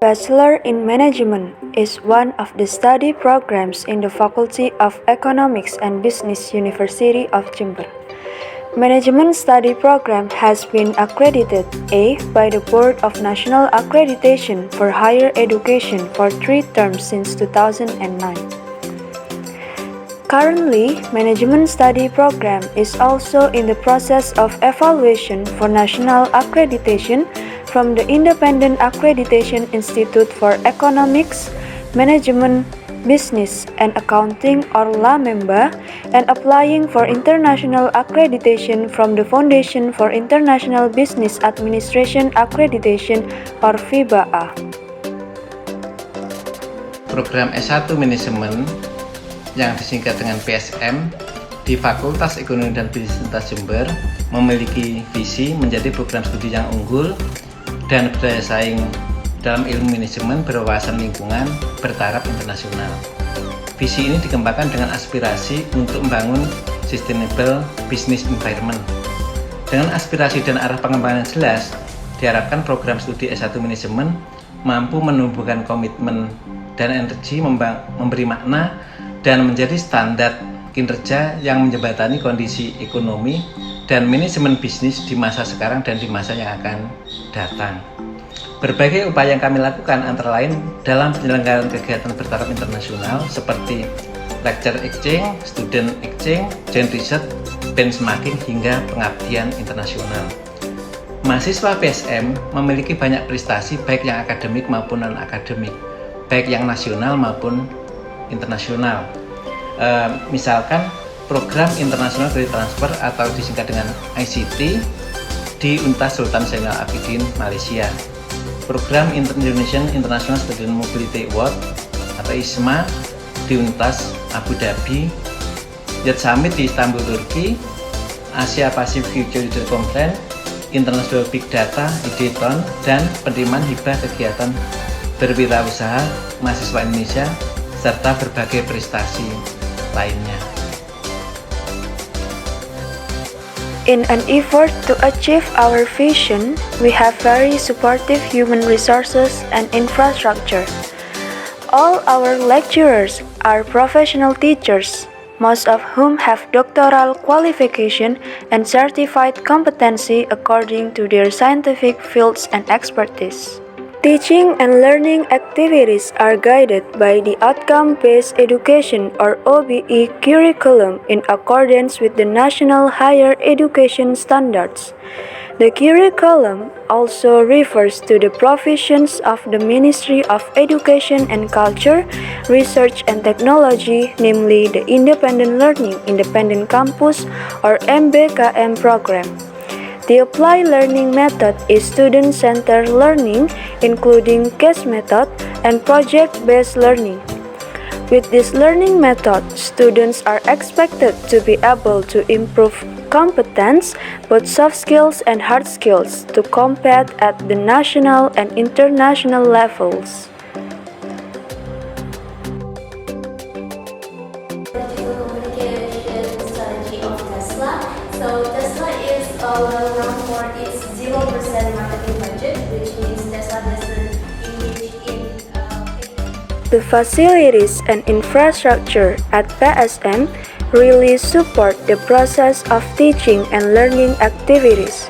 Bachelor in Management is one of the study programs in the Faculty of Economics and Business University of Jember. Management study program has been accredited A by the Board of National Accreditation for Higher Education for 3 terms since 2009. Currently, Management Study Program is also in the process of evaluation for national accreditation from the Independent Accreditation Institute for Economics, Management, Business, and Accounting or LAMEMBA, and applying for international accreditation from the Foundation for International Business Administration Accreditation or FIBA-A. Program S1 Manajemen yang disingkat dengan PSM di Fakultas Ekonomi dan Bisnis Jember memiliki visi menjadi program studi yang unggul dan berdaya saing dalam ilmu manajemen berwawasan lingkungan bertaraf internasional. Visi ini dikembangkan dengan aspirasi untuk membangun sustainable business environment. Dengan aspirasi dan arah pengembangan yang jelas, diharapkan program studi S1 Manajemen mampu menumbuhkan komitmen dan energi memberi makna dan menjadi standar kinerja yang menjembatani kondisi ekonomi dan manajemen bisnis di masa sekarang dan di masa yang akan datang. Berbagai upaya yang kami lakukan antara lain dalam penyelenggaraan kegiatan bertaraf internasional seperti lecture exchange, student exchange, joint research, benchmarking hingga pengabdian internasional. Mahasiswa PSM memiliki banyak prestasi baik yang akademik maupun non-akademik, baik yang nasional maupun internasional. Misalkan program International Credit Transfer atau disingkat dengan ICT di Universitas Sultan Zainal Abidin, Malaysia. Program Indonesian International Student Mobility Award atau ISMA di Universitas Abu Dhabi, Youth Summit di Istanbul, Turki, Asia Pacific Future Leader Conference, International Big Data Ideathon, dan penerimaan hibah kegiatan berwirausaha mahasiswa Indonesia serta berbagai prestasi lainnya. In an effort to achieve our vision, we have very supportive human resources and infrastructure. All our lecturers are professional teachers, most of whom have doctoral qualification and certified competency according to their scientific fields and expertise. Teaching and learning activities are guided by the Outcome-Based Education or OBE curriculum in accordance with the National Higher Education Standards. The curriculum also refers to the provisions of the Ministry of Education and Culture, Research and Technology, namely the Independent Learning Independent Campus or MBKM program. The applied learning method is student-centered learning, including case method and project-based learning. With this learning method, students are expected to be able to improve competence, both soft skills and hard skills, to compete at the national and international levels. So Tesla is well known for its 0% marketing budget, which means Tesla doesn't engage in The facilities and infrastructure at PSM really support the process of teaching and learning activities.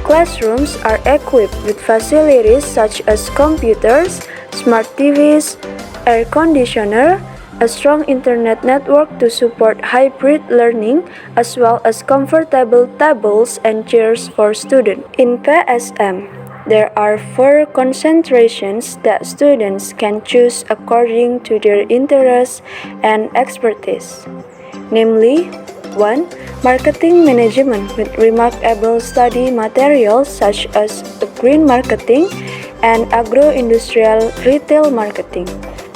Classrooms are equipped with facilities such as computers, smart TVs, air conditioner, a strong internet network to support hybrid learning, as well as comfortable tables and chairs for students. In PSM, there are 4 concentrations that students can choose according to their interests and expertise. Namely, 1. Marketing Management with remarkable study materials such as green marketing and agro-industrial retail marketing.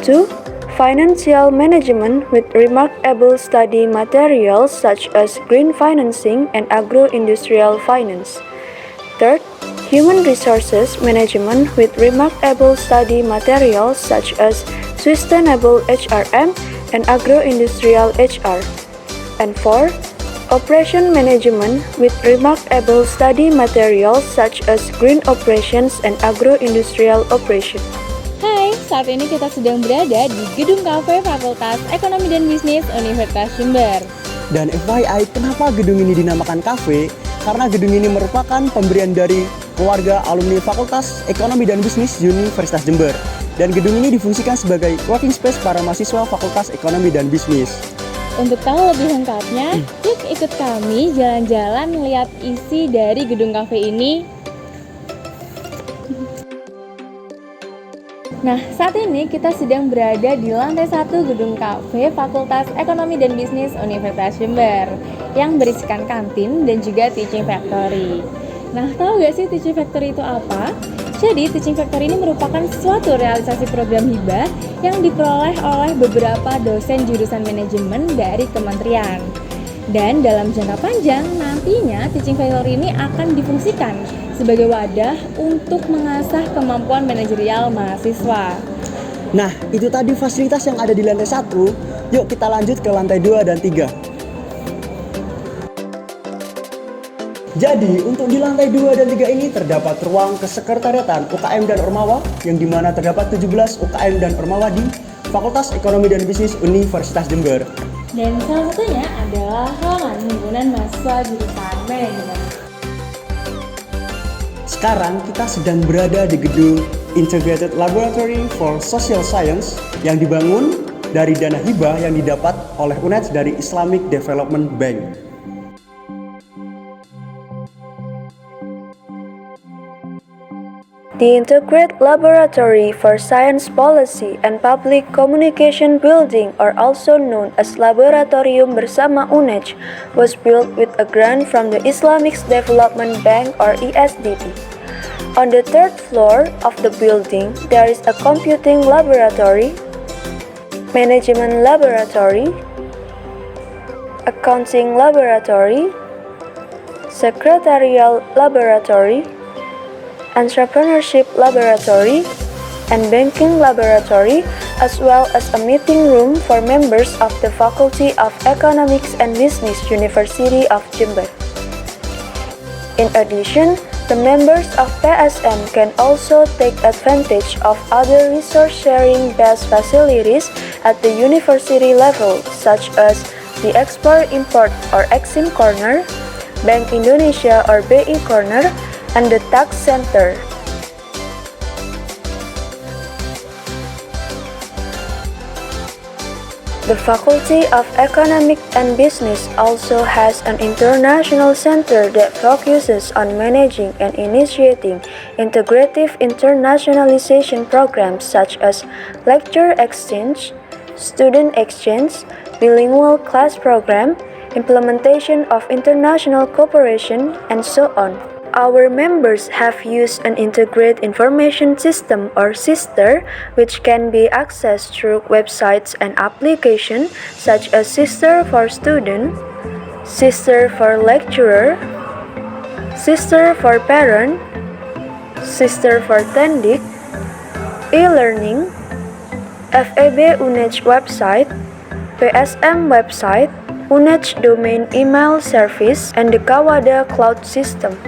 2. Financial Management with remarkable study materials such as green financing and agro-industrial finance. 3. Human Resources Management with remarkable study materials such as sustainable HRM and agro-industrial HR. And 4. Operation Management with remarkable study materials such as green operations and agro-industrial operation. saat ini kita sedang berada di Gedung Cafe Fakultas Ekonomi dan Bisnis Universitas Jember. Dan FYI, kenapa gedung ini dinamakan kafe? Karena gedung ini merupakan pemberian dari keluarga alumni Fakultas Ekonomi dan Bisnis Universitas Jember. Dan gedung ini difungsikan sebagai working space para mahasiswa Fakultas Ekonomi dan Bisnis. Untuk tahu lebih lengkapnya, yuk ikut kami jalan-jalan melihat isi dari gedung kafe ini. Nah, saat ini kita sedang berada di lantai 1 gedung kafe Fakultas Ekonomi dan Bisnis Universitas Jember yang berisikan kantin dan juga teaching factory. Nah, tahu gak sih teaching factory itu apa? Jadi, teaching factory ini merupakan suatu realisasi program hibah yang diperoleh oleh beberapa dosen jurusan manajemen dari kementerian. Dan dalam jangka panjang, nantinya teaching factory ini akan difungsikan sebagai wadah untuk mengasah kemampuan manajerial mahasiswa. Nah, itu tadi fasilitas yang ada di lantai 1. Yuk kita lanjut ke lantai 2 dan 3. Jadi, untuk di lantai 2 dan 3 ini terdapat ruang kesekretariatan UKM dan Ormawa yang dimana terdapat 17 UKM dan Ormawa di Fakultas Ekonomi dan Bisnis Universitas Jember. Dan salah satunya adalah halaman himpunan mahasiswa jurusan manajemen. Sekarang kita sedang berada di gedung Integrated Laboratory for Social Science yang dibangun dari dana hibah yang didapat oleh UNED dari Islamic Development Bank. The Integrated Laboratory for Science Policy and Public Communication Building, or also known as Laboratorium Bersama UNED, was built with a grant from the Islamic Development Bank, or ISDB. On the 3rd floor of the building, there is a computing laboratory, management laboratory, accounting laboratory, secretarial laboratory, entrepreneurship laboratory, and banking laboratory, as well as a meeting room for members of the Faculty of Economics and Business, University of Jember. In addition, the members of PSM can also take advantage of other resource-sharing based facilities at the university level, such as the Export-Import or Exim Corner, Bank Indonesia or BI Corner, and the Tax Center. The Faculty of Economics and Business also has an international center that focuses on managing and initiating integrative internationalization programs such as lecture exchange, student exchange, bilingual class program, implementation of international cooperation, and so on. Our members have used an integrated information system or SISTER, which can be accessed through websites and applications such as SISTER for Student, SISTER for Lecturer, SISTER for Parent, SISTER for Tendik, e-learning, FEB UNED website, PSM website, UNED domain email service, and the Kawada cloud system.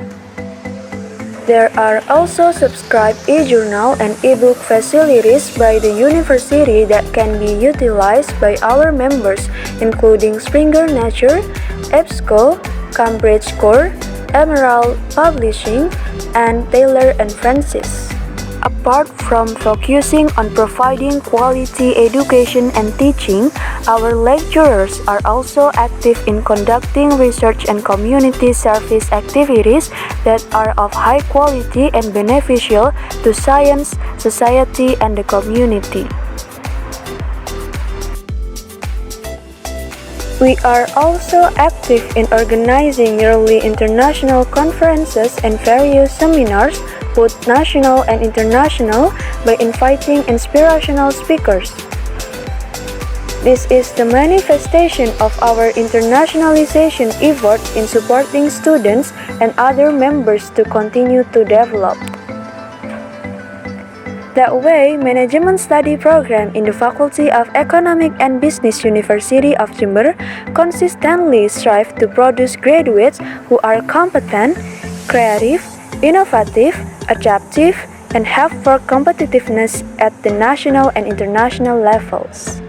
There are also subscribed e-journal and e-book facilities by the university that can be utilized by our members, including Springer Nature, EBSCO, Cambridge Core, Emerald Publishing, and Taylor & Francis. Apart from focusing on providing quality education and teaching, our lecturers are also active in conducting research and community service activities that are of high quality and beneficial to science, society, and the community. We are also active in organizing yearly international conferences and various seminars, both national and international, by inviting inspirational speakers. This is the manifestation of our internationalization effort in supporting students and other members to continue to develop. That way, management study program in the Faculty of Economic and Business University of Jember consistently strive to produce graduates who are competent, creative, innovative, adaptive, and have for competitiveness at the national and international levels.